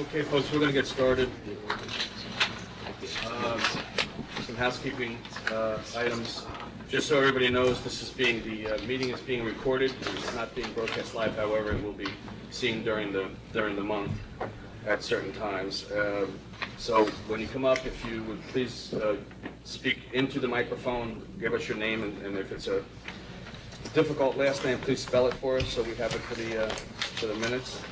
Okay, folks, we're going to get started. Some housekeeping items. Just so everybody knows, the meeting is being recorded. It's not being broadcast live. However, it will be seen during the month at certain times. So when you come up, if you would please speak into the microphone, give us your name, and if it's a difficult last name, please spell it for us so we have it for the minutes.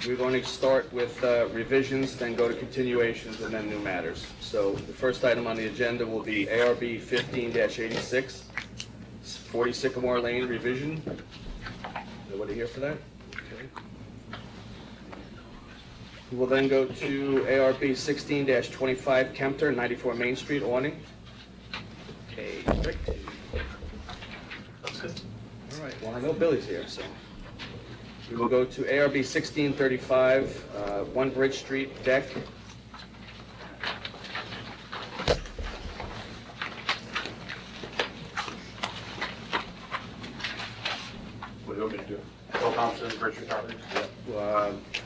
We're going to start with revisions, then go to continuations, and then new matters. So the first item on the agenda will be ARB 15-86, 40 Sycamore Lane revision. Nobody here for that? Okay. We will then go to ARB 16-25, Kempter, 94 Main Street, awning. Okay, great. That's good. All right, well, I know Billy's here, so. We will go to ARB 1635, 1 Bridge Street, deck. What do you want me to do? Bill Thompson, Bridge Street Properties?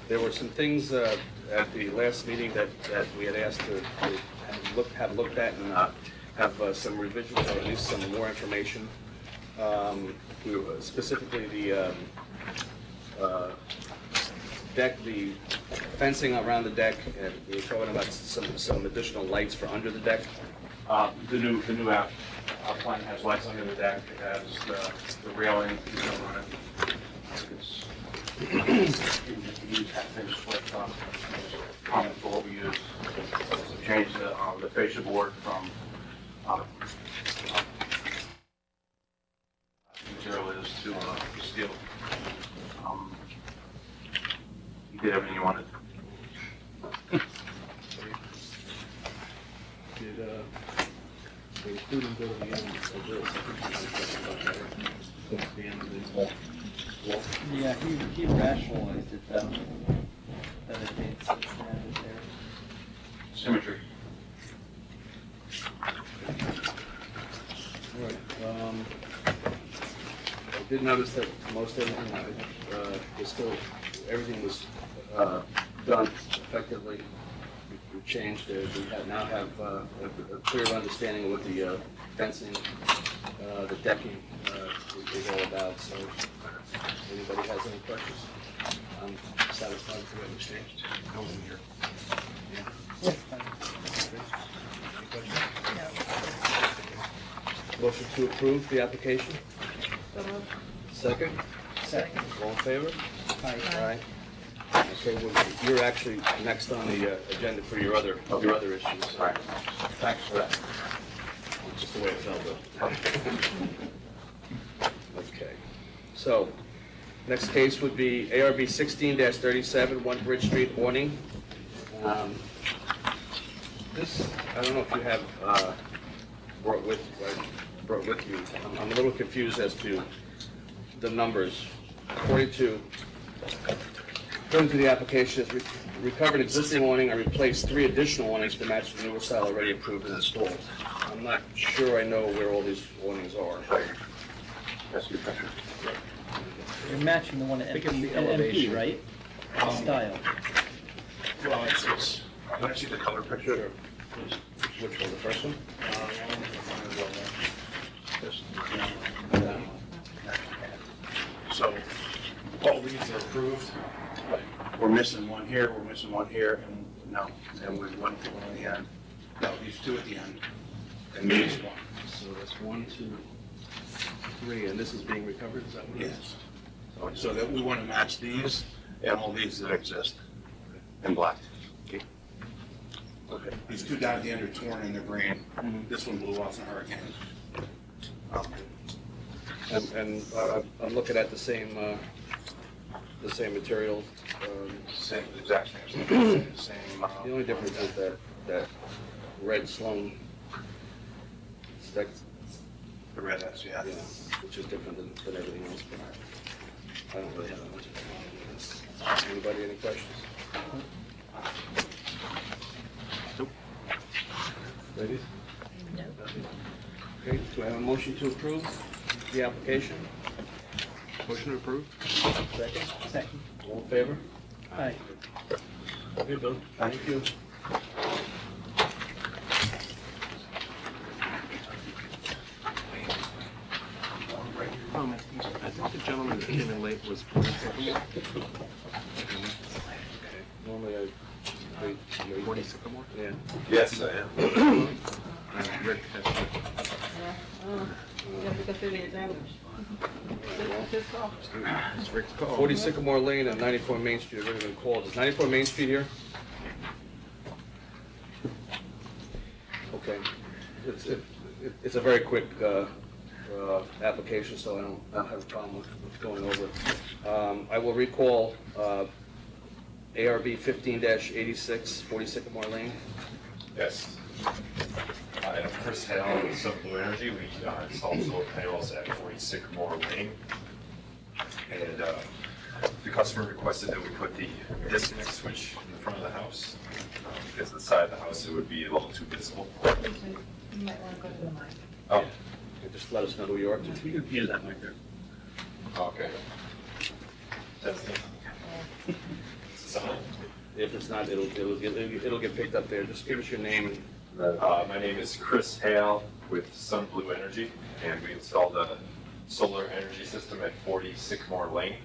There were some things at the last meeting that we had asked to have looked at and have some revisions or at least some more information. Specifically the deck, the fencing around the deck, and we were talking about some additional lights for under the deck. The new plan has lights under the deck. It has the railing on it. We use that finished with common for what we use. So change the fascia board from material is to steel. You did everything you wanted. Did the including go to the end of the end of the wall? Yeah, he rationalized it though, that it made sense to have it there. Symmetry. All right. I did notice that most everything was still, everything was done effectively. We changed it. We now have a clear understanding of what the fencing, the decking is all about. So, anybody has any questions? I'm satisfied with what was changed. I wasn't here. Yeah. Any questions? Motion to approve the application? Second? Second. All in favor? Aye. Okay, well, you're actually next on the agenda for your other issues. All right. Thanks for that. Just the way it felt, though. Okay. So, next case would be ARB 16-37, 1 Bridge Street, awning. This, I don't know if you have brought with you. I'm a little confused as to the numbers. 42. According to the application, is recovered existing awning and replaced 3 additional awnings to match the newer style already approved and installed. I'm not sure I know where all these awnings are. That's your question. You're matching the one at I think it's the MP, elevation. right? Style. Well, it's you want to see the color picture? Which one, the first one? This. So, all these are approved. We're missing one here, and no, and we're one at the end. No, these 2 at the end, and these 1. So that's 1, 2, 3, and this is being recovered, is that what it is? Yes. So that we want to match these and all these that exist in black. Okay. Okay. These 2 down at the end are torn and they're green. This one blew off in a hurricane. And I'm looking at the same material. Same, exact same. The only difference is that red Sloan stack, The red S, yeah. yeah, which is different than everything else, but I don't really have that much of a this. Anybody, any questions? Nope. Ladies? No. Okay, do I have a motion to approve the application? Motion to approve? Second? Second. All in favor? Aye. Okay, Bill. Thank you. I think the gentleman that came in late was Forty Sycamore. Normally I wait. 40 Sycamore? Yeah. Yes, I am. Rick has You have to go through the agenda. It's his call. it's Rick's call. 40 Sycamore Lane and 94 Main Street have already been called. Is 94 Main Street here? Okay. It's a very quick application, so I don't have a problem with going over it. I will recall ARB 15-86, 40 Sycamore Lane. Yes. I am Chris Hale with Sun Blue Energy. We installed solar panels at 40 Sycamore Lane. And the customer requested that we put the disconnect switch in the front of the house. Because the side of the house, it would be a little too visible. You might want to go to the mic. Oh, Just let us know who you are. You can use that mic there. okay. That's it. Is this on? If it's not, it'll get picked up there. Just give us your name and My name is Chris Hale with Sun Blue Energy, and we installed a solar energy system at 40 Sycamore Lane.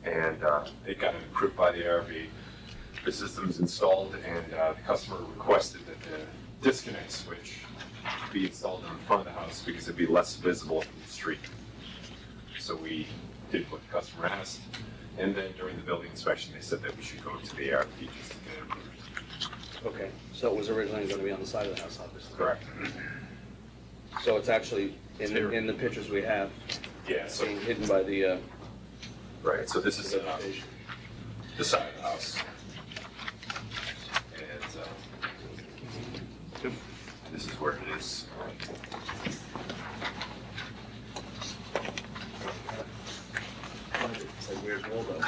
And it got approved by the ARB. The system's installed, and the customer requested that the disconnect switch be installed in the front of the house because it'd be less visible from the street. So we did what the customer asked, and then during the building inspection, they said that we should go to the ARB just to get it approved. okay. So it was originally going to be on the side of the house, obviously. Correct. So it's actually in the pictures we have, Yeah, so, being hidden by the right, so this is vegetation. the side of the house. And this is where it is. It's like weird wall though.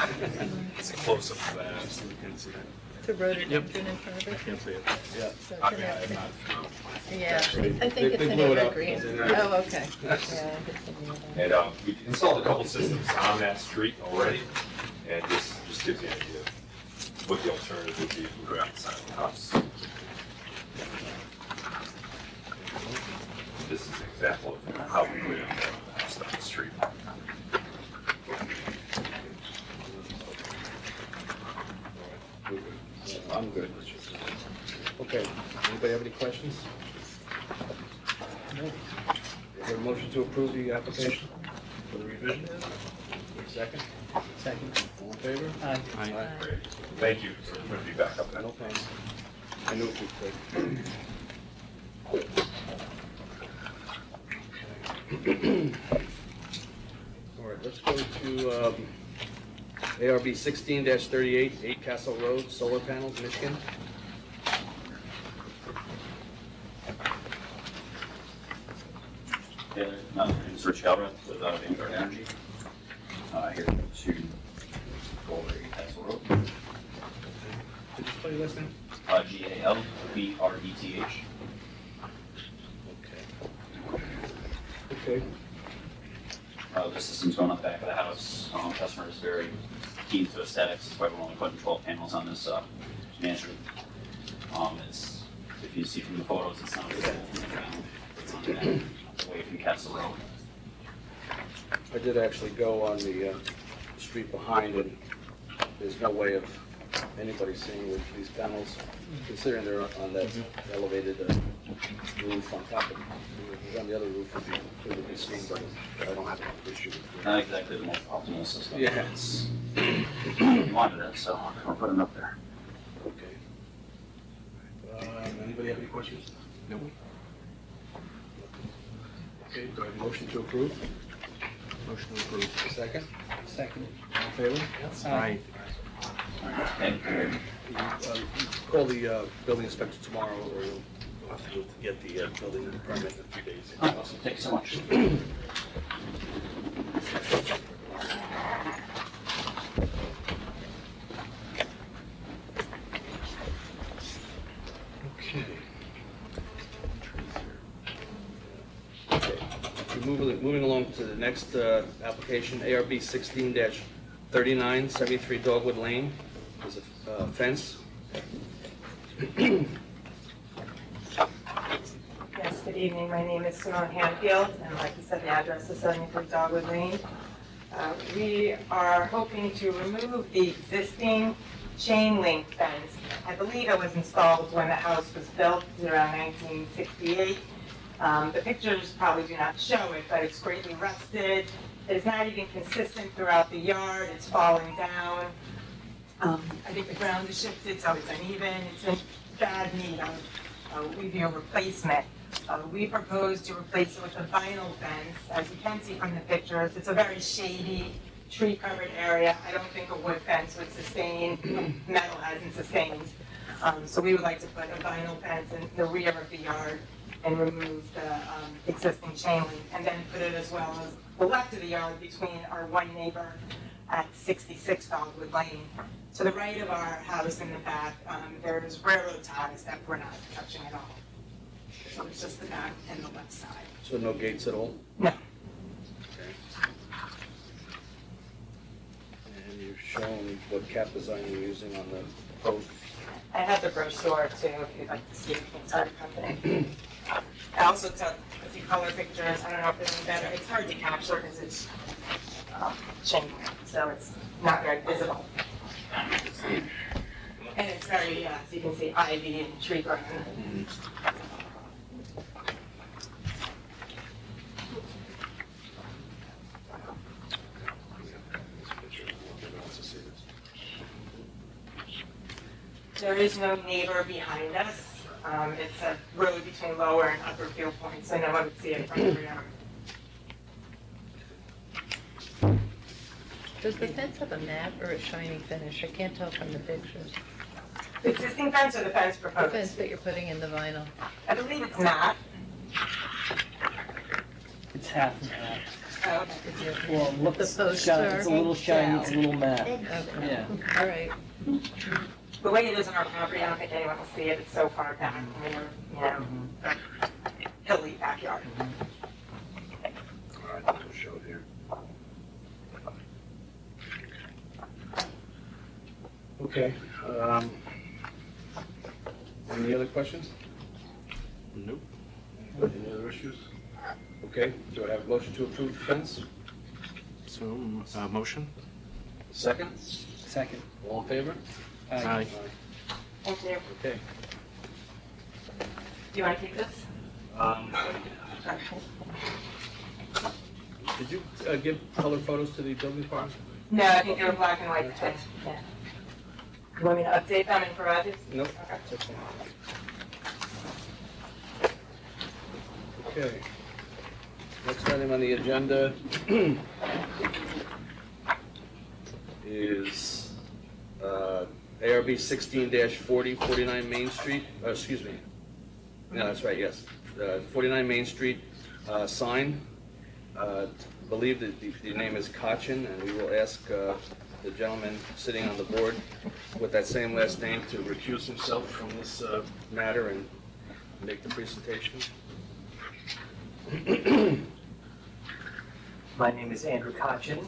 It's a close-up of that. You can see that. It's a rhododendron Yep. in front of I it. can't see it. Yeah. So I it's mean, an I am not. Yeah, Actually, I think they it's an blew it up. evergreen. It's an Oh, okay. Yeah, I think it's an evergreen. And we installed a couple systems on that street already, and this just gives you an idea of what the alternative would be if we go outside the house. This is an example of how we put it on the house down the street. I'm good. Okay, anybody have any questions? No. Is there a motion to approve the application for the revision? Second? Second. All in favor? Aye. Aye. Great. Thank you for putting me back up. No problem. I knew it was quick. All right, let's go to ARB 16-38, 8 Castle Road, solar panels, Michigan. Yeah, my name is Rich Calvert with Vanguard Energy. Here to go over Castle Road. Did you spell your last name? Galbreth. Okay. The system's going up the back of the house. Customer is very keen to aesthetics. That's why we're only putting 12 panels on this mansion. It's, if you see from the photos, it's not visible from the ground. It's on the back, away from Castle Road. I did actually go on the street behind, and there's no way of anybody seeing with these panels, considering they're on that elevated roof on top of it. If it was on the other roof, it would be seen, but I don't have an issue with it. Not exactly the most optimal system. Yeah. It's, we wanted it, so we're putting it up there. Okay. Anybody have any questions? No. Okay, do I have a motion to approve? Motion approved. Second? Second. All in favor? Aye. Thank you. Call the building inspector tomorrow, or you'll have to get the building permit in a few days. Awesome. Thank you so much. Okay. Okay. We're moving along to the next application, ARB 16-39, 73 Dogwood Lane. There's a fence Yes, good evening. My name is Simone Hanfield, and like you said, the address is 73 Dogwood Lane. We are hoping to remove the existing chain link fence. I believe it was installed when the house was built around 1968. The pictures probably do not show it, but it's greatly rusted. It's not even consistent throughout the yard. It's falling down. I think the ground is shifted, so it's uneven. It's in bad need of a replacement. We propose to replace it with a vinyl fence. As you can see from the pictures, it's a very shady, tree-covered area. I don't think a wood fence would sustain. Metal hasn't sustained. So we would like to put a vinyl fence in the rear of the yard and remove the existing chain link, and then put it as well as the left of the yard between our one neighbor at 66 Dogwood Lane. To the right of our house in the back, there's railroad ties that we're not touching at all. So it's just the back and the left side. So no gates at all? No. Okay. And you've shown what cap design you're using on the post. I have the brochure too, if you'd like to see the entire company. I also took a few color pictures. I don't know if it's any better. It's hard to capture because it's chain link, so it's not very visible. And it's very, as you can see, ivy and tree growing. There is no neighbor behind us. It's a road between Lower and Upper Field Point, so no one would see it from the rear. Does the fence have a matte or a shiny finish? I can't tell from the pictures. The existing fence or the fence The proposed? fence that you're putting in the vinyl. I believe it's not. It's half and half. Oh, okay. Well, look, The it's posts shiny, are- it's a little shiny, it's a little matte. Okay, Yeah. all right. The way it is on our property, I don't think anyone will see it. It's so far back, hilly backyard. All right, we'll show it here. Okay. Any other questions? Nope. Any other issues? Okay, do I have a motion to approve the fence? So, motion? Second? Second. All in favor? Aye. Thank you. Okay. Do you want to keep this? Did you give color photos to the building department? No, I think they were black and white. Yeah. You want me to update them and provide this? Nope. Okay. That's okay. Okay. Next item on the agenda is ARB 16-40, 49 Main Street, excuse me. No, that's right, yes. 49 Main Street sign. Believe that the name is Kachin, and we will ask the gentleman sitting on the board with that same last name to recuse himself from this matter and make the presentation. My name is Andrew Kachin.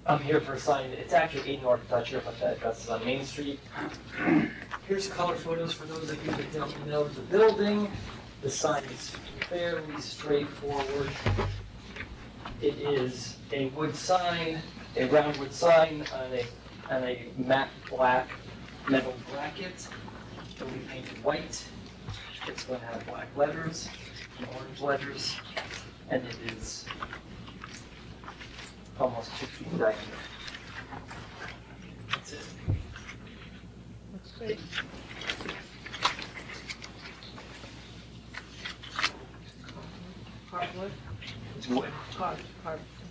I'm here for a sign. It's actually 8 North Dutcher, but the address is on Main Street. Here's color photos for those of you that don't know the building. The sign is fairly straightforward. It is a wood sign, a round wood sign on a matte black metal bracket. It'll be painted white. It's going to have black letters, and orange letters, and it is almost 2 feet in diameter. That's it. Looks great. Hardwood? It's wood.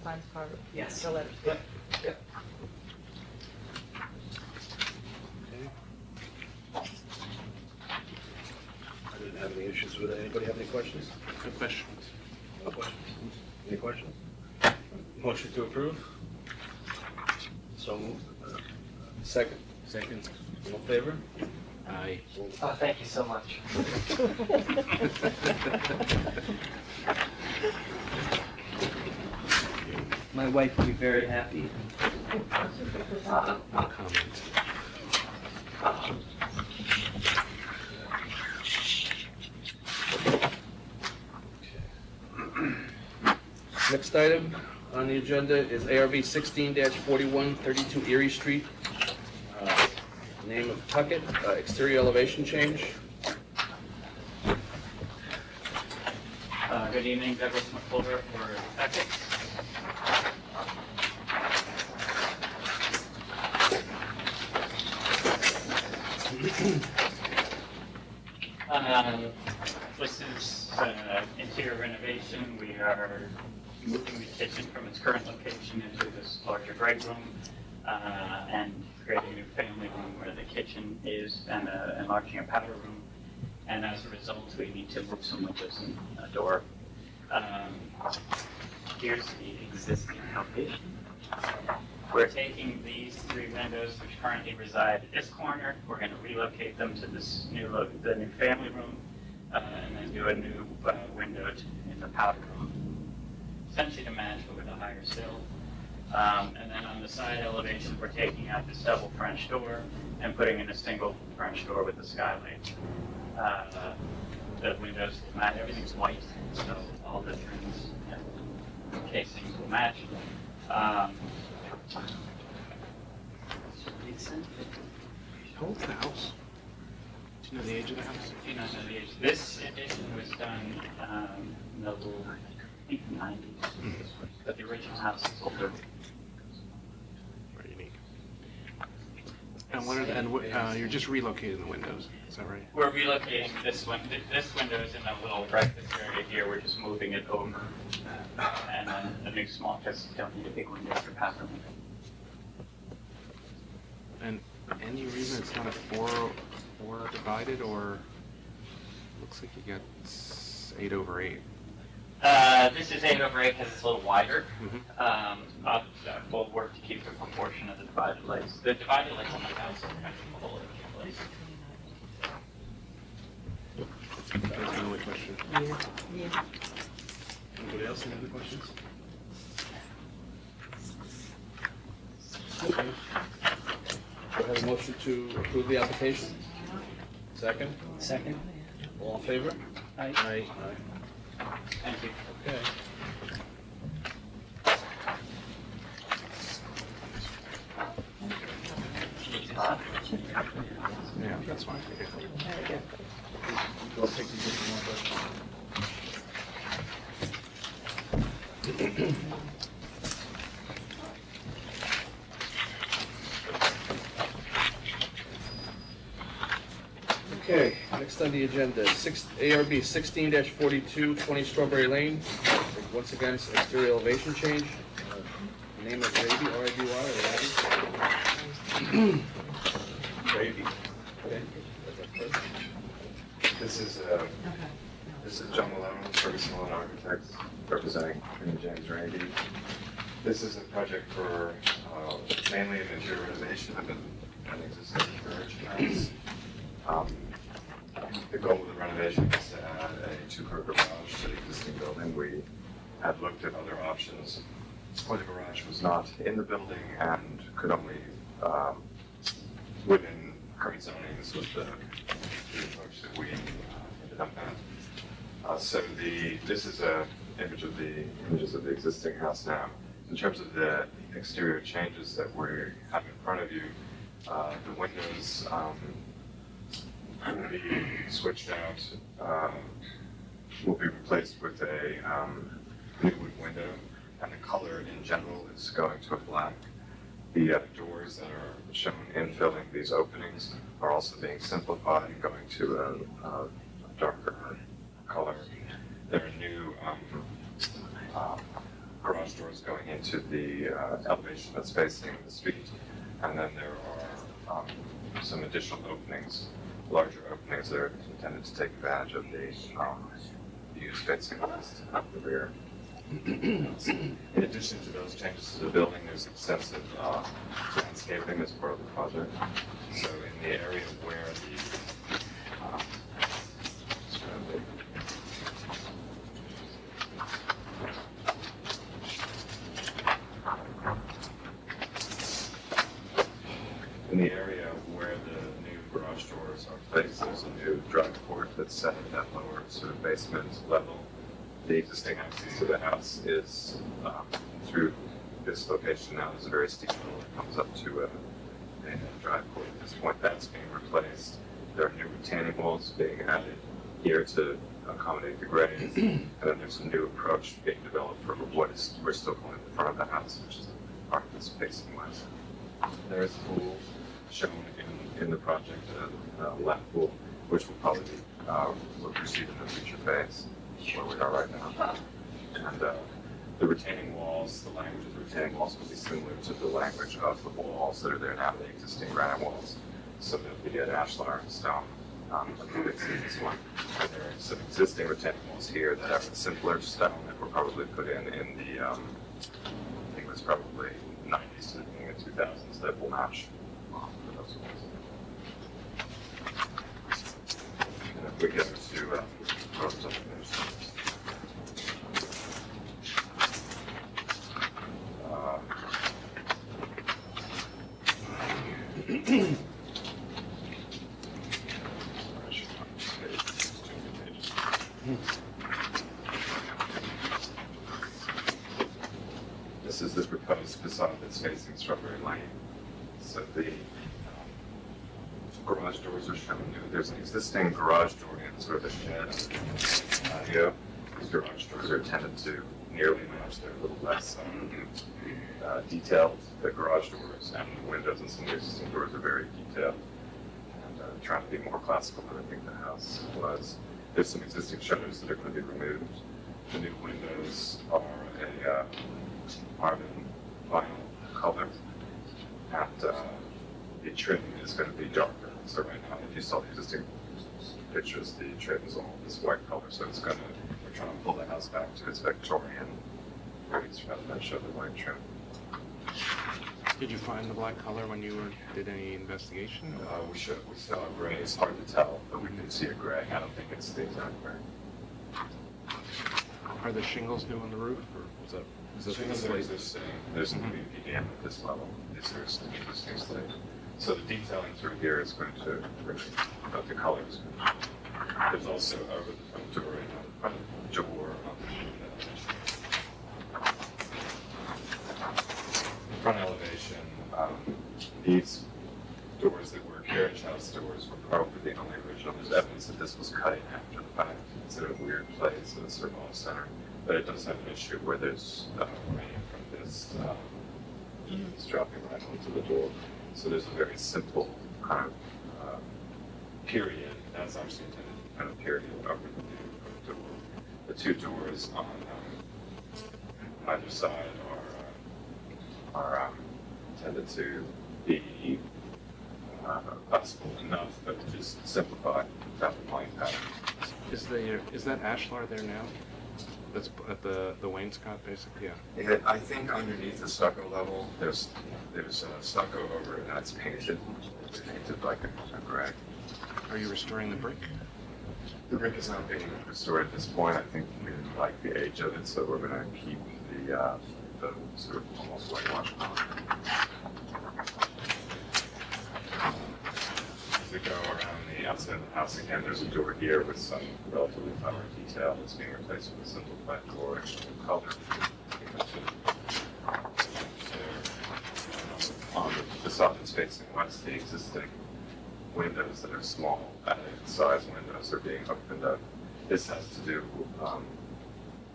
Mine's hardwood. Yes. The letters. Yep. Yep. I didn't have any issues with it. Anybody have any questions? Good questions. No questions? Any questions? Motion to approve? So moved. Second? Second. All in favor? Aye. Oh, thank you so much. My wife will be very happy. No comment. Next item on the agenda is ARB 16-41, 32 Erie Street. Name of Tuckett, exterior elevation change. Good evening, Douglas McClure for Beckett. This is interior renovation. We are moving the kitchen from its current location into this larger great room and creating a new family room where the kitchen is and enlarging a powder room. And as a result, we need to move some windows and a door. Here's the existing elevation. We're taking these 3 windows, which currently reside at this corner. We're going to relocate them to this the new family room, and then do a new window in the powder room, essentially to match but with a higher sill. And then on the side elevation, we're taking out this double French door and putting in a single French door with the skylight. The windows will match, everything's white, so all the trims and casings will match. How old's the house? Do you know the age of the house? Do you not know the age? This addition was done in the, I think, 90s, but the original house is older. Very unique. And you're just relocating the windows, is that right? We're relocating this one. This window is in a little breakfast area here. We're just moving it over. And then a new small, because you don't need a big window for powder room. And any reason it's not a 4 divided, or looks like you got 8/8? This is 8/8 because it's a little wider. We'll work to keep the proportion of the divided lights. The divided lights on the house are kind of all over the place. That's my only question. Anybody else have any questions? Okay. Do I have a motion to approve the application? Second? Second. All in favor? Aye. Aye. Thank you. Okay. Yeah, that's fine. Okay. We'll take these in one Okay, next on the agenda, ARB 16-42, 20 Strawberry Lane. Once again, it's exterior elevation change. Name of Raby, R-I-B-Y, or Raby? Gravy. Okay. This is John Malone, Ferguson Malone Architects, representing Attorney James Randy. This is a project for mainly an interior renovation of an existing carriage house. The goal of the renovation is to add a 2-car garage to the existing building. We had looked at other options where the garage was not in the building and could only, within current zoning, this was the approach that we ended up at. This is a images of the existing house now. In terms of the exterior changes that we have in front of you, the windows will be switched out, will be replaced with a new wood window, and the color in general is going to a black. The doors that are shown infilling these openings are also being simplified and going to a darker color. There are new garage doors going into the elevation that's facing the street, and then there are some additional openings, larger openings that are intended to take advantage of the views facing west and up the rear. In addition to those changes to the building, there's extensive landscaping as part of the project. So in the area where the new garage doors are placed, there's a new drive port that's set at that lower sort of basement level. The existing access to the house is through this location now. There's a very steep hill that comes up to a driveway. At this point, that's being replaced. There are new retaining walls being added here to accommodate the grades, and then there's a new approach being developed for what is we're still calling the front of the house, which is the part that's facing west. There is a pool shown in the project, a lap pool, which will probably will proceed in the future phase where we are right now. And the retaining walls, the language of the retaining walls will be similar to the language of the walls that are there now, the existing granite walls. So there'll be an ashlar and stone. This one. And there are some existing retaining walls here that have a simpler stone that were probably put in the, I think it was probably 90s to the beginning of 2000s that will match those ones. And if we get to photos of This is the proposed facade that's facing Strawberry Lane. So the garage doors are shown new. There's an existing garage door in sort of a shed here. These garage doors are intended to nearly match. They're a little less detailed. The garage doors and the windows and some of the existing doors are very detailed. And trying to be more classical than I think the house was. There's some existing shutters that are going to be removed. The new windows are a carbon vinyl color, and the trim is going to be darker. So right now, if you saw the existing pictures, the trim is all this white color. So it's going to, we're trying to pull the house back to its Victorian roots rather than show the white trim. Did you find the black color when you did any investigation? We saw a gray. It's hard to tell, but we did see a gray. I don't think it's the exact gray. Are the shingles new on the roof, or was that? Shingles are existing. There's going to be PDM at this level. These are existing slate. So the detailing through here is going to bring the colors. There's also over the front door and the front door on the front elevation. These doors that were carriage house doors were probably the only original. There's evidence that this was cut in after the fact. It's in a weird place in the circle center. But it does have an issue where there's rain from this it's dropping right onto the door. So there's a very simple kind of period, that's actually intended kind of period over the door. The two doors on either side are intended to be classical enough, but just simplified without the plain pattern. Is that ashlar there now? That's at the wainscot, basically. Yeah. I think underneath the stucco level, there's stucco over it, and it's painted. It's painted like a gray. Are you restoring the brick? The brick is not being restored at this point. I think we like the age of it, so we're going to keep the sort of almost whitewash on. As we go around the outside of the house again, there's a door here with some relatively finer detail that's being replaced with a simple flat door color. On the facade that's facing west, the existing windows that are small, size windows are being opened up. This has to do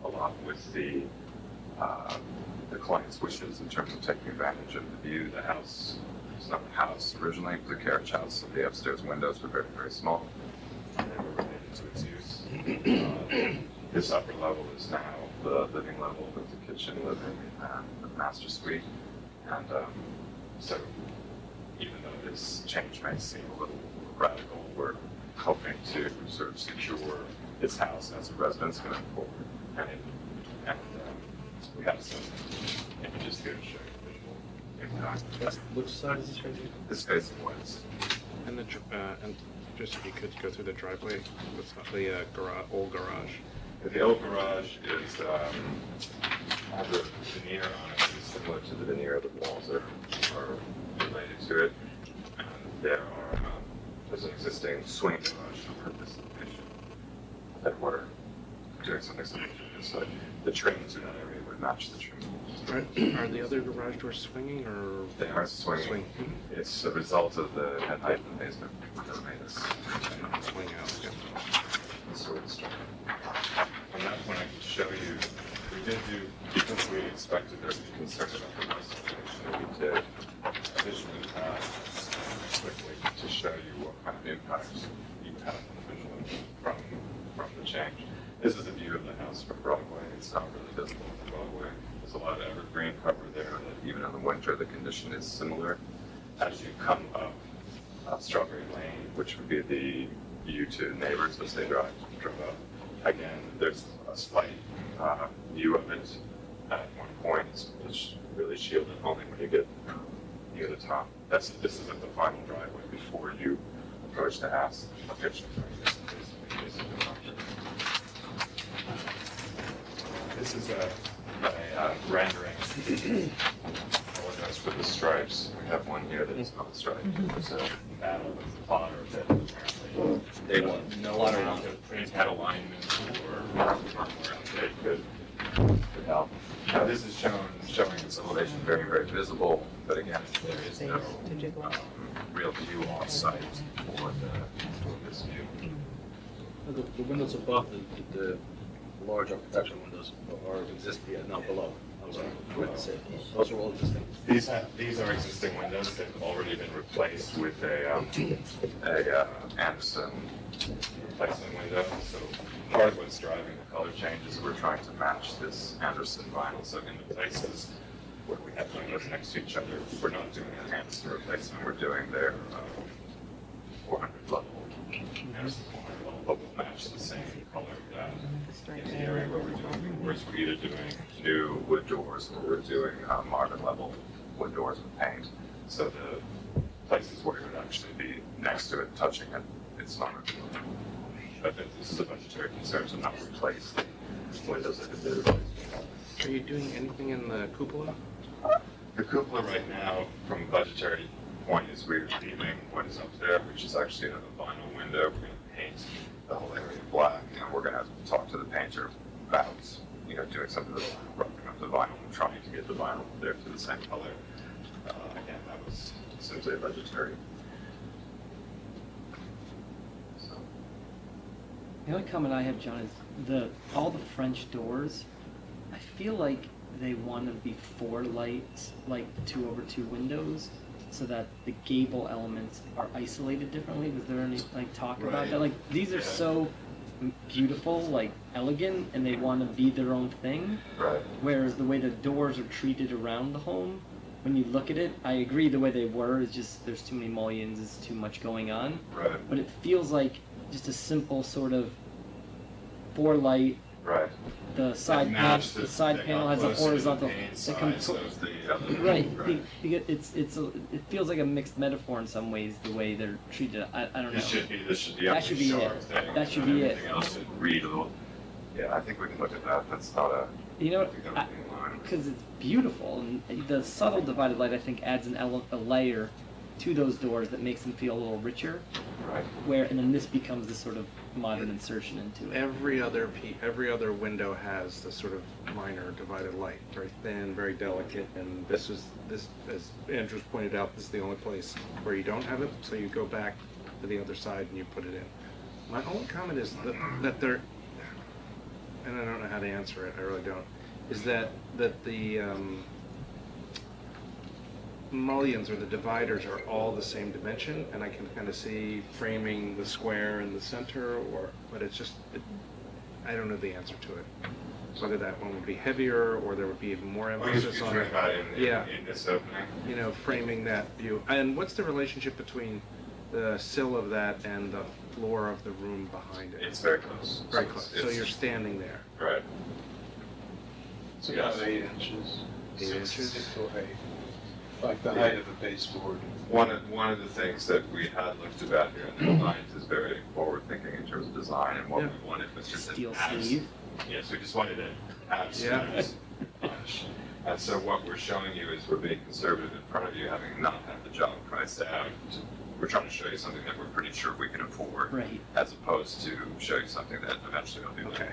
a lot with the client's wishes in terms of taking advantage of the view. The house is not a house originally, it was a carriage house, so the upstairs windows were very, very small. And they were related to its use. This upper level is now the living level with the kitchen, living, and the master suite. And so even though this change may seem a little radical, we're hoping to sort of secure this house as a residence going forward. And we have some images here to show you visual impact. Which side is this right here? This facing west. And and just if you could go through the driveway, what's not the old garage? The old garage is has a veneer on it, it's similar to the veneer the walls are related to it. And there's an existing swing garage for this location that we're doing something similar to. so the trims in that area would match the trim. Are the other garage doors swinging or? They are swinging. It's a result of the head height in the basement that made us Swing out, yeah. sort of strong. On that one, I can show you, we did do, because we expected there to be concern about the noise situation, we did visually quickly to show you what kind of impacts you have visually from the change. This is a view of the house from Broadway. It's not really visible from Broadway. There's a lot of evergreen cover there that even in the winter the condition is similar. As you come up Strawberry Lane, which would be the view to neighbors as they drove up, again, there's a slight view of it at one point. It's really shielded only when you get near the top. This is at the final driveway before you approach the house. This is a rendering. Apologize for the stripes. We have one here that is not striped. It's a battle with the plotter that apparently they want no amount of head alignment or firmware update could help. Now this is showing this elevation very, very visible, but again, there is no real view off-site for this view. The windows above the large architectural windows are existing, not below. I'm sorry, those are all existing. These are existing windows. They've already been replaced with a Anderson replacement window. So part of what's driving the color change is we're trying to match this Anderson vinyl. So in the places where we have windows next to each other, we're not doing an Anderson replacement. We're doing their 400 level Anderson 400 level, but we'll match the same color. In the area where we're doing doors, we're either doing new wood doors or we're doing modern level wood doors with paint. So the places where it would actually be next to it, touching it, it's not. But this is a budgetary concern to not replace the windows that have been replaced. Are you doing anything in the cupola? The cupola right now, from a budgetary point, is we're leaving what is up there, which is actually a vinyl window. We're going to paint the whole area black, and we're going to talk to the painter about, doing some of the roughing up the vinyl and trying to get the vinyl there to the same color. Again, that was simply a budgetary. So. The only comment I have, John, is all the French doors, I feel like they want to be 4 lights, like 2/2 windows, so that the gable elements are isolated differently. Was there any talk about that? Like, these are so beautiful, like elegant, and they want to be their own thing. Right. Whereas the way the doors are treated around the home, when you look at it, I agree the way they were is just there's too many mullions, there's too much going on. Right. But it feels like just a simple sort of 4 light. Right. The side panel has a horizontal. Right. It feels like a mixed metaphor in some ways the way they're treated. I don't know. This should be that should be it. That should be it. Everything else should read a little. Yeah, I think we can look at that. That's not a. Because it's beautiful, and the subtle divided light I think adds a layer to those doors that makes them feel a little richer. Right. And then this becomes this sort of modern insertion into it. Every other window has this sort of minor divided light, very thin, very delicate, and this, as Andrew's pointed out, this is the only place where you don't have it, so you go back to the other side and you put it in. My only comment is that they're, and I don't know how to answer it, I really don't, is that the mullions or the dividers are all the same dimension, and I can kind of see framing the square in the center, but it's just, I don't know the answer to it. Whether that one would be heavier or there would be even more emphasis on it. In this opening. Framing that view. And what's the relationship between the sill of that and the floor of the room behind it? It's very close. Very close. So you're standing there. Right. It's about 8 inches. 8 inches? 6 to 8. Like the height of the baseboard. One of the things that we had looked about here in the design is very forward thinking in terms of design, and what we wanted was just steel an sleeve. Yes, we just wanted to add students punch. And so what we're showing you is we're being conservative in front of you, having not had the job priced out. We're trying to show you something that we're pretty sure we can afford, right, as opposed to show you something that eventually will be like,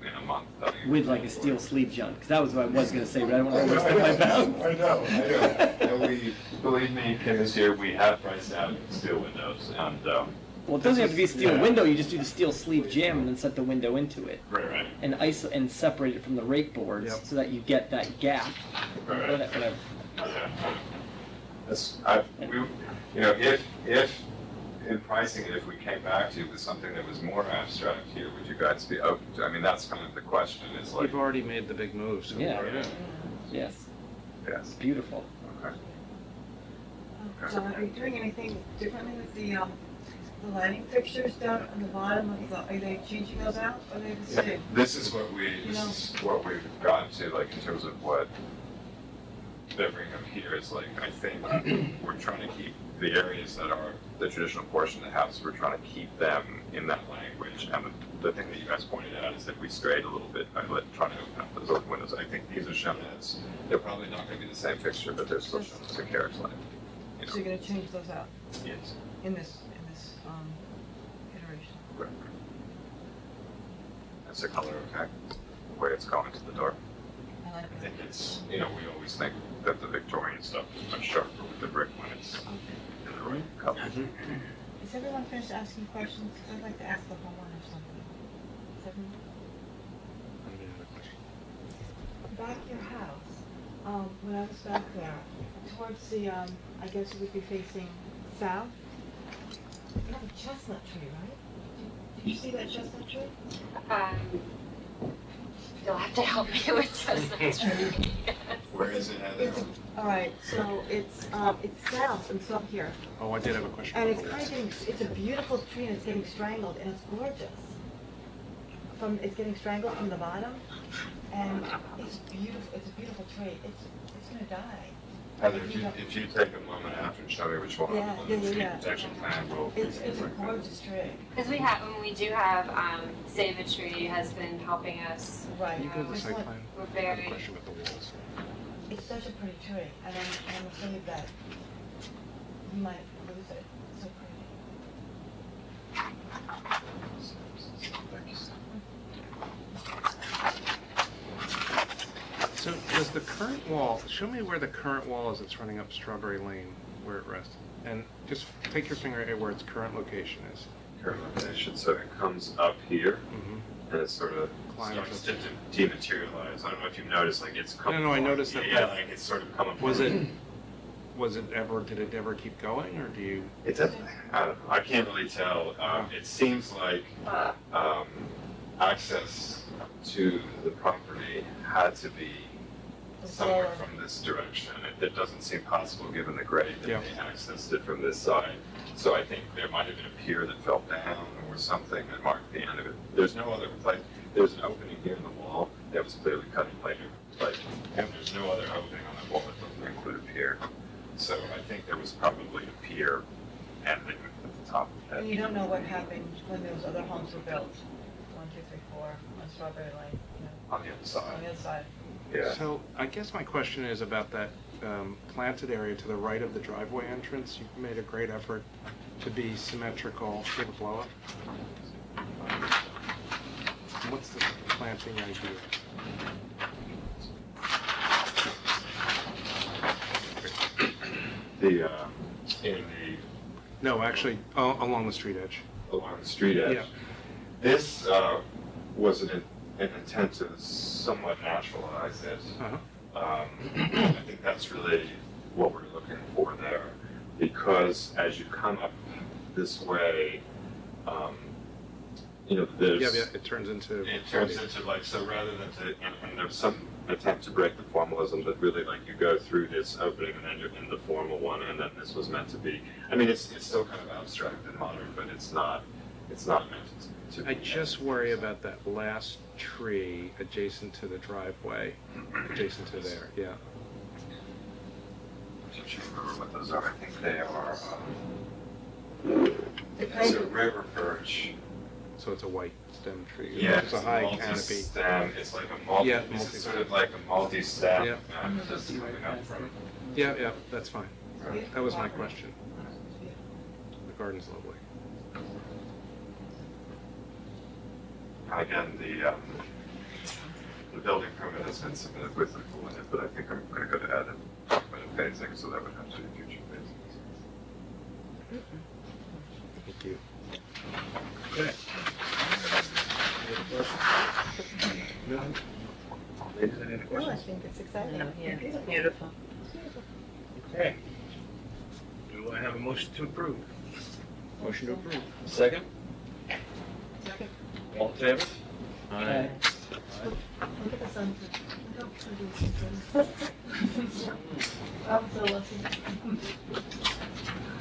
in a month. With like a steel sleeve, John, because that was what I was gonna say, but I don't want to overstep my bounds. I know. And we, believe me, Kim is here, we have priced out steel windows, and, Well, it doesn't have to be a steel Yeah. window, you just do the steel sleeve jam and then set the window into it. right. And and separate it from the rake boards Yep. so that you get that gap. Right. Whatever. That's, if in pricing it, if we came back to you with something that was more abstract here, would you guys be open to, I mean, that's kind of the question, is like. You've already made the big move, so. Yeah. Yeah. Yes, Yes, beautiful. okay. John, are you doing anything differently with the lighting fixtures down on the bottom of the, are they changing those out, or are they the Yeah, same? this is what we've gotten to, like, in terms of what they're bringing up here, is like, I think we're trying to keep the areas that are the traditional portion of the house, we're trying to keep them in that language, and the thing that you guys pointed out is that we strayed a little bit by trying to open up those open windows. I think these are shown as, they're probably not gonna be the same fixture, but they're still shown as a carriage light. You So you're know? gonna change those out Yes. in this iteration? Right. That's the color, okay, the way it's going to the door. I like I that. think it's, we always think that the Victorian stuff is much sharper with the brick when it's in the right color. Is everyone finished asking questions? 'Cause I'd like to ask the homeowner something. Is everyone? Any other question? Back your house, when I was back there, towards the, I guess it would be facing south, you have a chestnut tree, right? Did you see that chestnut tree? You'll have to help me with Chestnut Street. Where is it, Heather? All right, so it's south and so here. Oh, I did have a question. And it's kind of getting, it's a beautiful tree and it's getting strangled and it's gorgeous. It's getting strangled from the bottom and it's beautiful, it's a beautiful tree. It's gonna die. Heather, if you take a moment after and show me which one, Yeah, on the yeah, tree yeah. protection plan, we'll. It's a gorgeous tree. Because we do have, Save a Tree has been helping us. Right. Can you go to the This site one- plan? We're I have a very, question with the walls. It's such a pretty tree and I'm afraid that you might lose it. It's so pretty. So does the current wall, show me where the current wall is that's running up Strawberry Lane, where it rests. And just take your finger at where its current location is. Current location, so it comes up here Mm-hmm. and it sort of Climbs starts up. to dematerialize. I don't know if you've noticed, like it's come. No, I noticed that. Yeah, like it's sort of coming. Did it ever keep going, or do you? It's a, I don't know, I can't really tell. It seems like, access to the property had to be somewhere from this direction. It doesn't seem possible, given the grade that Yeah. they accessed it from this side. So I think there might have been a pier that fell down or something that marked the end of it. There's no other place. There's an opening here in the wall that was clearly cut in later. Like, and there's no other opening on the wall that doesn't include a pier. So I think there was probably a pier ending at the top of that. And you don't know what happened when those other homes were built? 1, 2, 3, 4 on Strawberry Lane, you know, On the other side. on the other side. Yeah. So I guess my question is about that planted area to the right of the driveway entrance. You've made a great effort to be symmetrical. Do you have a blow up? What's the planting idea? In the, No, actually, along the street edge. along the street edge. Yeah. This was an intent to somewhat naturalize it. Uh-huh. I think that's really what we're looking for there, because as you come up this way, there's. Yeah, it turns into. It turns into like, so rather than and there's some attempt to break the formalism, but really like you go through this opening and then you're in the formal one, and then this was meant to be, I mean, it's still kind of abstract and modern, but it's not meant to be. I just worry about that last tree adjacent to the driveway, adjacent to there, yeah. I'm not sure remember what those are. I think they are, The it's kind a of, river birch. So it's a white stem tree. Yeah, It's a high canopy. multi-stem. It's like a multi, Yeah, this is sort of like a multi-stem. Yeah. Just coming up from. Yeah, that's fine. That was my question. The garden's lovely. Again, The building permit has been submitted with the full in it, but I think I'm gonna go to add and talk about a phasing, so that would have to be future phasing. Thank you. Okay. Ladies, any other Oh, I questions? think it's exciting. Yeah, it's beautiful. Okay. Do I have a motion to approve? Motion to approve. Second? Second. All in favor? Aye. Look at the sunset. I'm so lucky.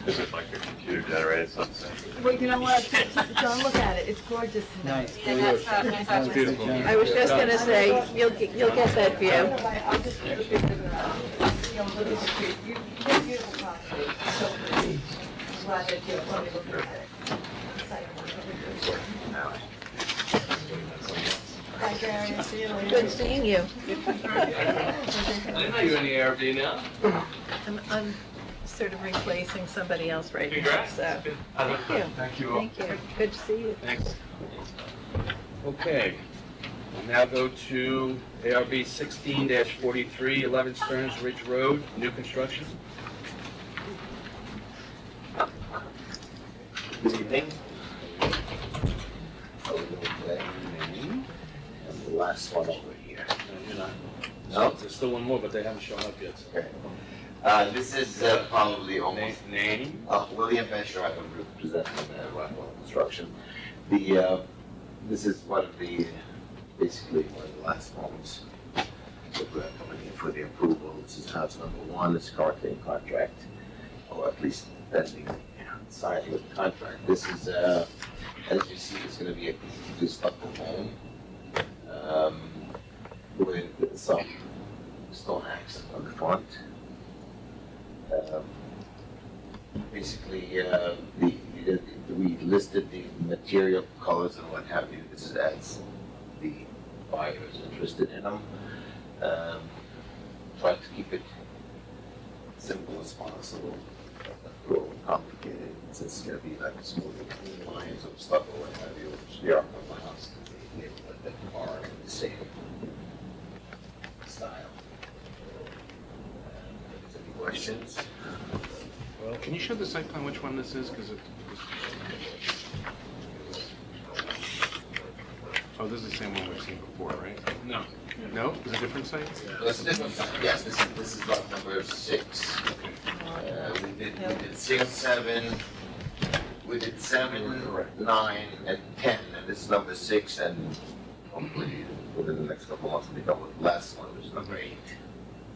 This is like a computer generated sunset. Well, you know what? John, look at it. It's gorgeous. Nice. Yeah, that's, nice That was object. beautiful. I was just gonna say, you'll get that view. I'll just look at the, you know, look at the tree. You have a beautiful property, it's so pretty. I'm glad that you're probably looking at it. Hi, Gary, see you later. Good seeing you. I didn't know you were in the ARB now. I'm sort of replacing somebody else right now, Congrats. so. Thank you. Thank you all. Thank you. Good to see you. Thanks. Okay, we'll now go to ARB 16-43, 11 Stearns Ridge Road, new construction. Good evening. And the last one over here. No, you're not. No? There's still one more, but they haven't shown up yet. so. Okay. This is probably almost. Name? William Venture, I'm representing Rockwell Construction. This is one of the, basically one of the last ones that we're coming in for the approval. This is house number one, it's currently in contract, or at least pending signing of the contract. This is, as you see, it's gonna be a completely stucco home, with some stone accent on the front. Basically, we listed the material, colors, and what have you. This is as the buyer is interested in them. Try to keep it simple as possible, not too complicated. Since it's going to be like smooth clean lines of stucco and what have you, which they are from the house. They are in the same style. Any questions? Well, can you show the site plan which one this is? Because oh, this is the same one we've seen before, right? No. No? Is it a different site? This is, yes, this is lot number 6. We did 6, 7, we did 7, 9, and 10, and this is number 6, and hopefully within the next couple of months we'll be done with the last one, which is number 8.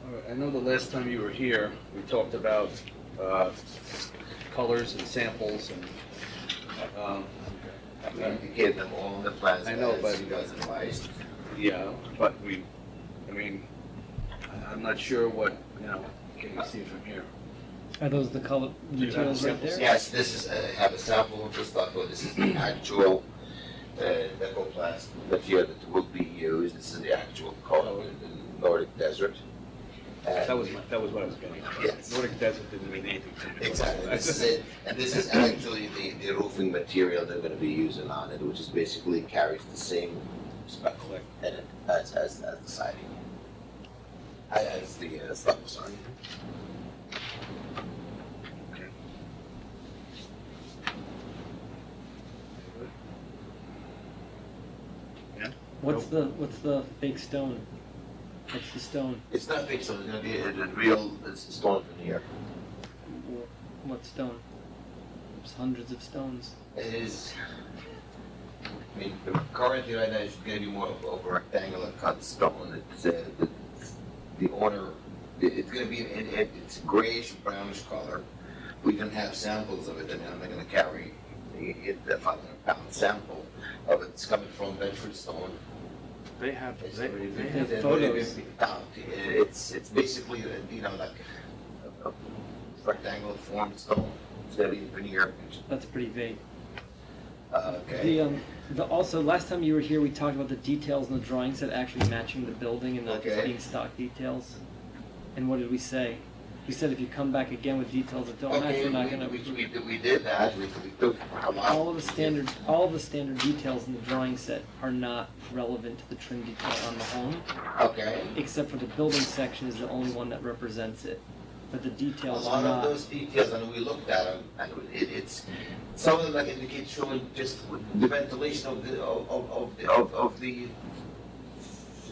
All right, I know the last time you were here, we talked about colors and samples and, We indicated them all in the plans I know, as but- you guys advised. yeah, but I'm not sure what, can you see from here? Are those the color Do you have materials right samples? there? Yes, this is, have a sample of the stucco, this is the actual Decoplast material that will be used, this is the actual color in the Nordic Desert. And- That was what I was getting at. Yes. Nordic Desert didn't mean anything to me. Exactly, this is it, and this is actually the roofing material they're gonna be using on it, which is basically carries the same spec in it as the siding. As the stucco, sorry. What's the fake stone? What's the stone? It's not big, so it's gonna be a real stone veneer. What stone? There's hundreds of stones. It is, I mean, currently right now it's gonna be more of a rectangular cut stone. It's, the owner, it's gonna be, it's grayish brownish color. We can have samples of it, I mean, I'm not gonna carry the 500-pound sample of it. It's coming from Bedford stone. They have, It's, they have photos. It's basically, like a rectangular formed stone. It's gonna be veneer. That's pretty vague. Okay. Also, last time you were here, we talked about the details in the drawing set actually matching the building and not just Okay. being stock details. And what did we say? We said if you come back again with details that don't match, Okay, we're not gonna. we did that, we took a lot. All the standard details in the drawing set are not relevant to the trim detail on the home, Okay. except for the building section is the only one that represents it. But the A details lot are of not. those details, and we looked at them, and it's, some of them like indicate showing just the ventilation of the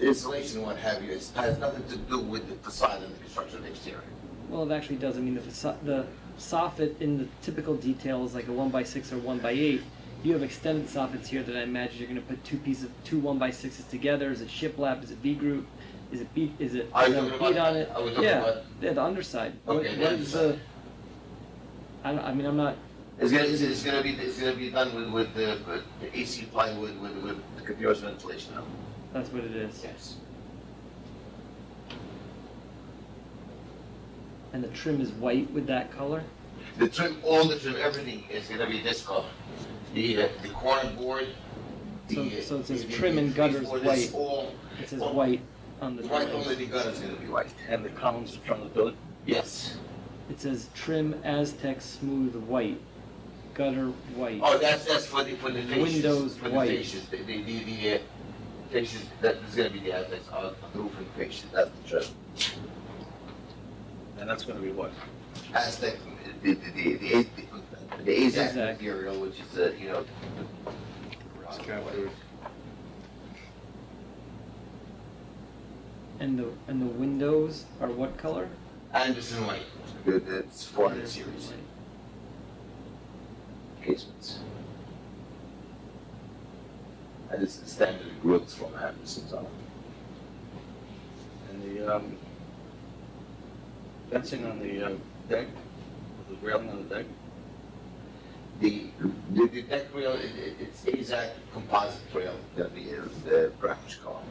insulation and what have you. It has nothing to do with the facade and the construction of the exterior. Well, it actually does. I mean, the soffit in the typical detail is like a 1x6 or 1x8. You have extended soffits here that I imagine you're going to put two 1x6s together. Is it shiplap? Is it V group? Is it bead? Is it Are you is there talking a bead about- on it? are we talking Yeah, about- yeah, the underside. Okay, What is the? I mean, I'm not. It's gonna be done with the AC plywood with the continuous ventilation. That's what it is. Yes. And the trim is white with that color. The trim, all the trim, everything is gonna be this color. The corner board, So it says trim and gutters freeboard white. is all, It says white on the white, drawings. only the gutter's gonna be white. And the columns from the building? Yes. It says trim Aztec smooth white, gutter white. Oh, that's for the fascias. Windows for the white. fascias. The fascias, that is gonna be the aspects of the roofing fascias, that's the trim. And that's gonna be what? Aztec, the AZAC AZAC. material, which is, Scaffold. And the windows are what color? Anderson white. It's 400 series casements. And it's the standard grills from Anderson's on. And the fencing on the deck, the railing on the deck? The deck rail, it's AZAC composite rail that we use, the brackish column.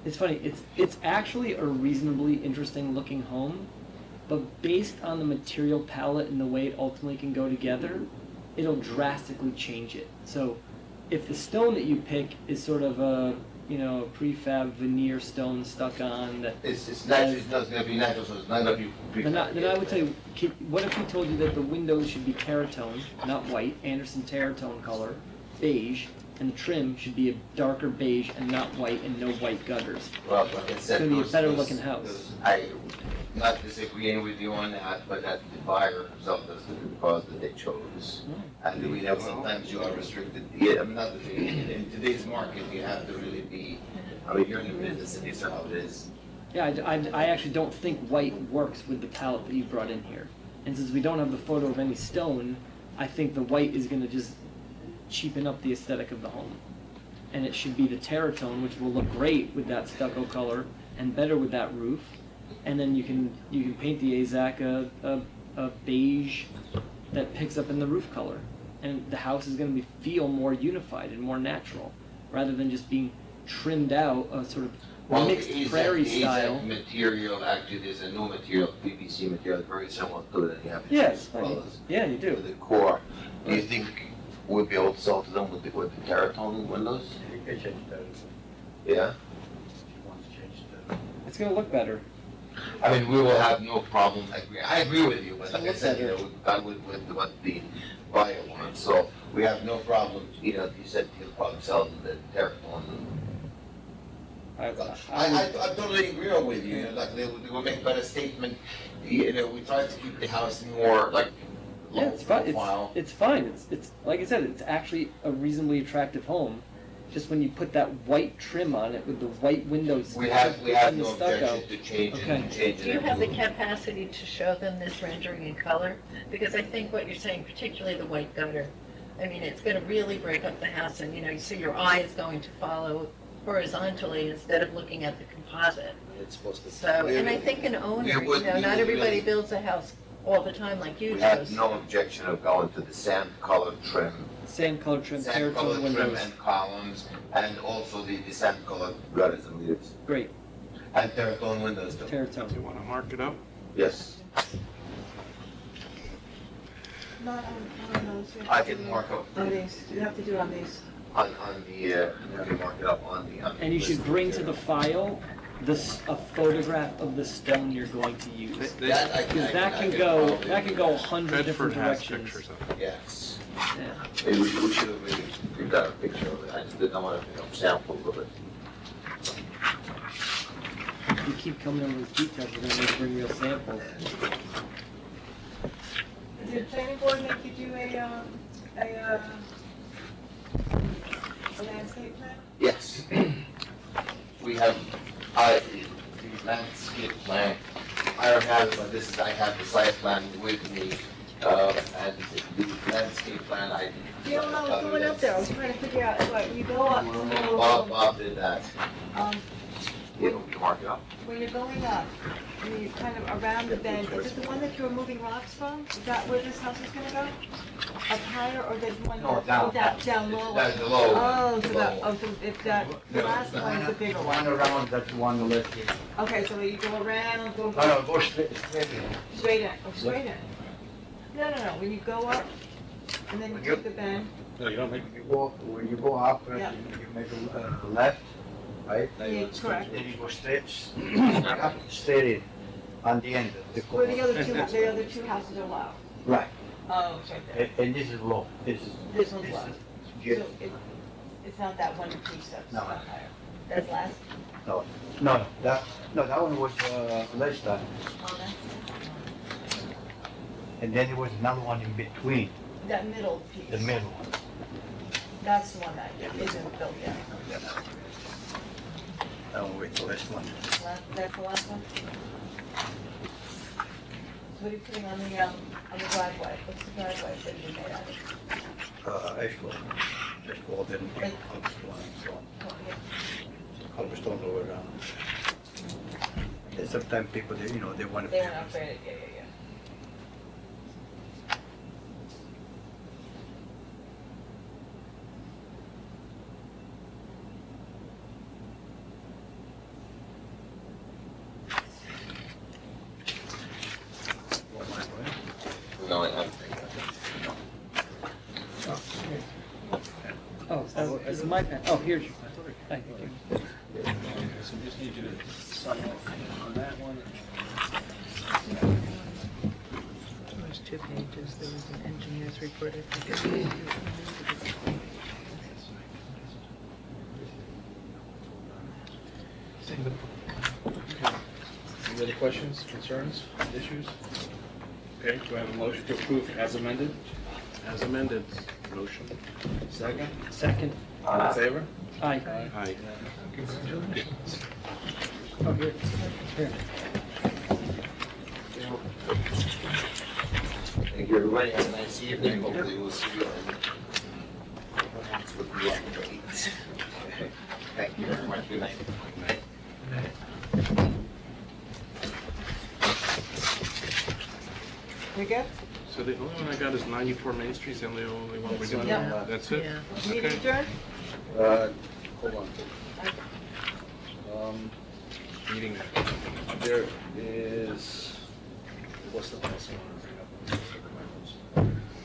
It's funny. It's actually a reasonably interesting looking home, but based on the material palette and the way it ultimately can go together, it'll drastically change it. So, if the stone that you pick is sort of a prefab veneer stone stuck on that. It's natural, it's not gonna be natural, so it's not gonna be. Then I would tell you, what if we told you that the windows should be Terratone, not white, Anderson Terratone color, beige, and the trim should be a darker beige and not white and no white gutters? Well, like I said, It's gonna be a better looking house. I'm not disagreeing with you on that, but that the buyer himself does the cause that they chose. And we know sometimes you are restricted, yeah, I'm not, in today's market, you have to really be, I mean, you're in the business and it's how it is. Yeah, I actually don't think white works with the palette that you brought in here. And since we don't have the photo of any stone, I think the white is gonna just cheapen up the aesthetic of the home. And it should be the Terratone, which will look great with that stucco color and better with that roof. And then you can paint the AZAC a beige that picks up in the roof color. And the house is gonna feel more unified and more natural, rather than just being trimmed out, a sort of Well, mixed prairie the style. AZAC material, actually, there's a new material, PVC material, very similar to it, you have. Yes, as well as yeah, you do. the core. Do you think we'll be able to sell to them with the Terratone windows? You can change that Yeah? if you want to change that. It's gonna look better. I mean, we will have no problem, I agree with you, but like I said, we've gone with what the buyer wants, so we have no problem, you said you'll probably sell the Terratone. I totally agree with you, like, they will make a better statement, we try to keep the house more, like, Yeah, low it's fine. profile. It's fine. It's like I said, it's actually a reasonably attractive home. Just when you put that white trim on it with the white windows. We have and the no stucco. objection to changing, Okay. changing Do you have the it. capacity to show them this rendering in color? Because I think what you're saying, particularly the white gutter, I mean, it's gonna really break up the house, and, so your eye is going to follow horizontally instead of looking at the composite. It's supposed to. So, and I think an owner, we would not everybody really- builds a house all the time like you We do. have no objection of going to the sand color trim, Sand color trim, sand color Terratone trim windows. and columns, and also the sand color gutters and leaves, Great. and Terratone windows too. Do you Terratone. want to mark it up? Yes, Not on those. You have I to can do mark up On these, you have to do it on these. on the, we can mark it up on the. And you should bring to the file a photograph of the stone you're going to use? That I Because that I can go, probably- that can go 100 Bedford different has directions. pictures of it. Yes. Yeah. Maybe we should have really got a picture of it. I just didn't want to, samples of it. If you keep coming over with details, we're gonna need to bring real samples. Did the planning board make you do a landscape plan? Yes. We have, the landscape plan, I don't have it, but I have the site plan with me, and the landscape plan, I. You don't know what's going up there, I was trying to figure out, what, you go up. Bob did that. You know, to mark it up. When you're going up, you kind of around the bend, is it the one that you were moving rocks from? Is that where this house is gonna go? Up higher, or there's one? No, down. Down lower? That's the low. Oh, so that, Low. oh, so if that, the last one is the bigger one. around that one left here. Okay, so you go around, go Go straight in. straight in, oh, straight in. No, when you go up, and then you take the bend, No, you don't make. When you go up, Yeah. you make a left, right? yeah, correct. Then you go straight, straight in, on the end of the Where corner. the other two houses are low. Right, Oh, it's right there. and this is low, this is. This one's low. Good. So it's not that one piece that's No. not higher. That's last? No, that one was less than, Oh, that's, and then there was another one in between, that middle piece. the middle one. That's the one that isn't built yet. That one with the last one. That's the last one? So what are you putting on the driveway? What's the driveway that you made out of? Asphalt, then Like- cobblestone, Oh, yeah. cobblestone all around. And sometimes people, they want to. They want to upgrade it, yeah. No, I don't think Oh, it's my pen. Oh, here's your pen. Thank you. So we just need you to sign off on that one. There's 2 pages, there was an engineer's report, I think. Any other questions, concerns, issues? Okay, do I have a motion to approve as amended? As amended, motion. Second? Second. All in favor? Aye. Aye. Oh, here. Here. Thank you, everybody. Have a nice evening. Hopefully we'll see you on. Thank you very much. Good night. We good? So the only one I got is 94 Main Street, the only one we got. Yeah. That's it? Yeah. Meeting Okay. adjourned? Hold on. Meeting. There is, what's the last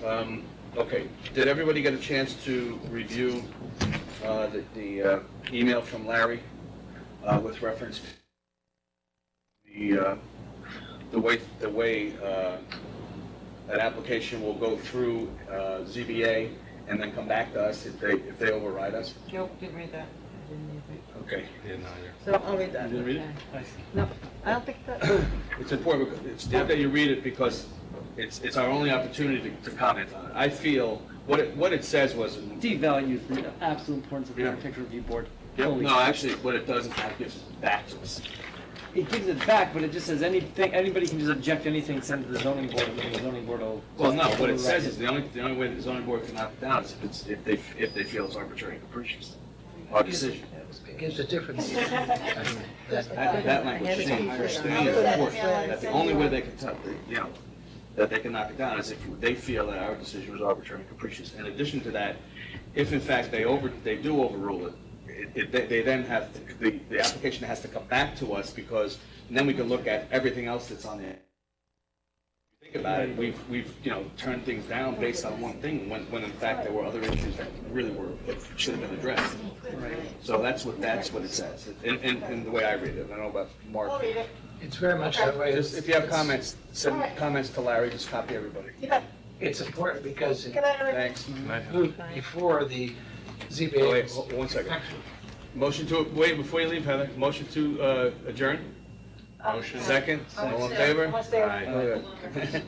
one? Okay, did everybody get a chance to review the email from Larry with reference to the way that application will go through ZBA and then come back to us if they override us? Nope, didn't read that. Okay. Didn't either. So I'll read that. You didn't read it? No, I don't think that, It's important, it's good that you read it because it's our only opportunity to comment on it. I feel, what it says was. Devalues the absolute importance of the Yeah. architectural review board. Yep, Holy no, actually, what it does is it gives it back to us. It gives it back, but it just says anybody can just object anything sent to the zoning board, and then the zoning board will. Well, no, what it says is the only way the zoning board can knock it down is if they feel it's arbitrary and capricious. Our decision. It gives a difference. That language changed. I understand it's important, that the only way they can tell, that they can knock it down is if they feel that our decision was arbitrary and capricious. In addition to that, if in fact they do overrule it, they then have, the application has to come back to us because then we can look at everything else that's on there. If we think about it, we've, you know, turned things down based on one thing, when in fact there were other issues that really should have been addressed. Right. So that's what it says, in the way I read it. I don't know about Mark. It's very much that way. Just, if you have comments, send comments to Larry, just copy everybody. It's important because Thanks. before the Oh, ZBA. wait, one second. Motion to, wait, before you leave, Heather, motion to adjourn? Motion. Second, all in favor? Almost there. Aye.